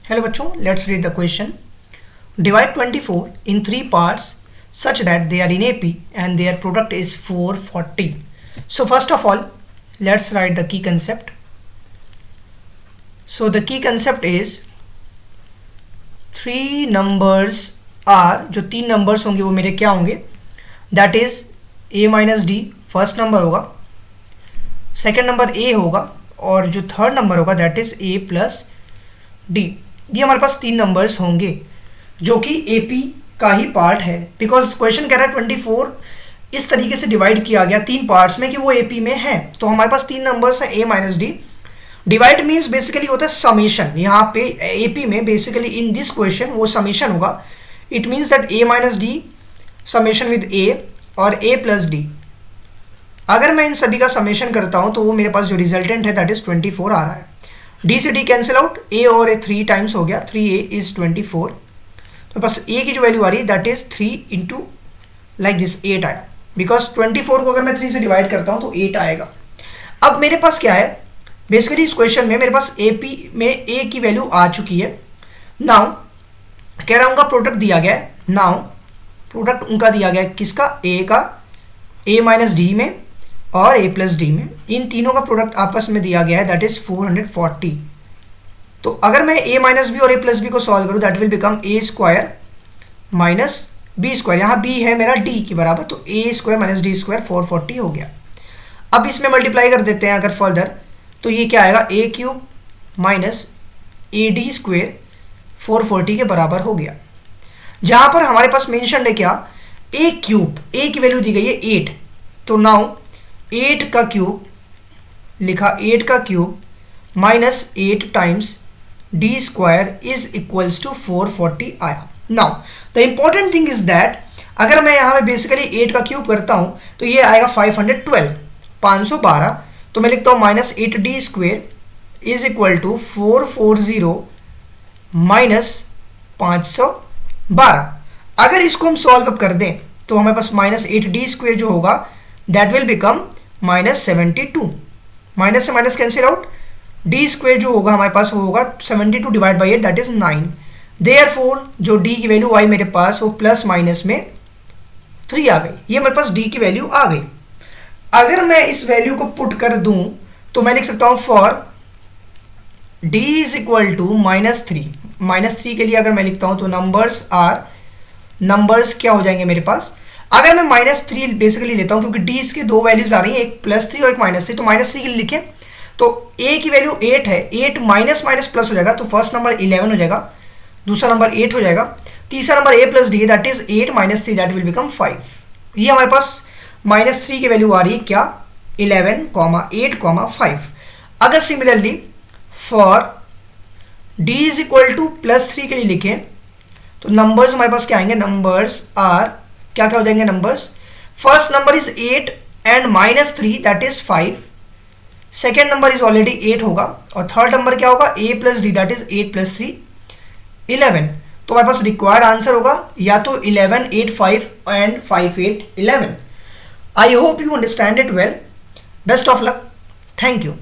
Hello बच्चों, let's read the question. Divide 24 in 3 parts such that they are in AP and their product is 440. So first of all, let's write the key concept. So the key concept is 3 numbers are, जो 3 numbers होंगे वो मेरे क्या होंगे, that is A minus D first number होगा, second number A होगा और जो थर्ड नंबर होगा that is A plus D. ये हमारे पास 3 नंबर्स होंगे जो कि AP का ही पार्ट है, बिकॉज क्वेश्चन कह रहा है 24 इस तरीके से डिवाइड किया गया 3 पार्ट्स में कि वो AP में है. तो हमारे पास 3 नंबर्स हैं A minus D. Divide means basically होता है समेशन. यहाँ पे AP में बेसिकली इन दिस क्वेश्चन वो समेशन होगा. It means that A minus D summation with A और A प्लस डी. अगर मैं इन सभी का समेशन करता हूँ तो वो मेरे पास जो रिजल्टेंट है दैट इज 24 आ रहा है. डी से डी कैंसिल आउट, A और A 3 टाइम्स हो गया, 3A इज 24. तो बस A की जो वैल्यू आ रही है that is 3 into like this 8 आया, बिकॉज 24 को अगर मैं 3 से डिवाइड करता हूँ तो 8 आएगा. अब मेरे पास क्या है, बेसिकली इस क्वेश्चन में मेरे पास AP में A की वैल्यू आ चुकी है. नाउ कह रहा हूँ उनका प्रोडक्ट दिया गया है. नाउ प्रोडक्ट उनका दिया गया है किसका, A का A माइनस डी में और A प्लस डी में. इन तीनों का प्रोडक्ट आपस में दिया गया है दैट इज 440. तो अगर मैं A माइनस बी और A प्लस बी को सॉल्व करूँ that will become A square minus b square. यहाँ B है मेरा D के बराबर, तो A square minus d square 440 हो गया. अब इसमें मल्टीप्लाई कर देते हैं अगर फर्दर, तो ये क्या आएगा, A cube minus AD square 440 के बराबर हो गया. जहाँ पर हमारे पास मेंशन है क्या, A क्यूब, A की वैल्यू दी गई है 8. तो नाउ 8 का क्यूब लिखा, 8 का cube minus 8 times d square is equals to 440 आया. Now the important thing is that अगर मैं यहाँ पे बेसिकली 8 का क्यूब करता हूँ तो ये आएगा 512. तो मैं लिखता हूँ minus 8 d square is equal to 440 minus 512. अगर इसको हम सॉल्व अप कर दें तो हमारे पास माइनस 8 डी स्क्वायर जो होगा that will become minus 72. Minus से minus cancel out, D square जो होगा हमारे पास वो होगा 72 divide by 8 that is 9. Therefore जो डी की वैल्यू आई मेरे पास वो प्लस माइनस में 3 आ गई. ये मेरे पास डी की वैल्यू आ गई. अगर मैं इस वैल्यू को पुट कर दूं तो मैं लिख सकता हूं for d is equal to minus 3. Minus 3 के लिए अगर मैं लिखता हूं तो नंबर्स क्या हो जाएंगे मेरे पास. अगर मैं माइनस 3 बेसिकली लेता हूं क्योंकि डी के दो वैल्यूज आ रही हैं, एक प्लस 3 और एक माइनस 3, तो माइनस 3 के लिए लिखें तो A की वैल्यू 8 है, 8 माइनस माइनस प्लस हो जाएगा, तो फर्स्ट नंबर 11 हो जाएगा, दूसरा नंबर 8 हो जाएगा, तीसरा number A plus D that is 8 minus 3 that will become 5. ये हमारे पास माइनस 3 की वैल्यू आ रही है क्या, 11, 8, 5. अगर similarly for D is equal two plus 3 के लिए लिखें तो नंबर्स हमारे पास क्या आएंगे, नंबर्स आर क्या क्या हो जाएंगे numbers. First number is 8 and minus 3 that is 5. Second number is already 8 होगा और थर्ड नंबर क्या होगा, A plus D that is 8 plus 3 11. तो हमारे पास रिक्वायर्ड आंसर होगा या तो 11, 8, 5 and 5, 8, 11. I hope you understand it well. Best of luck. Thank you.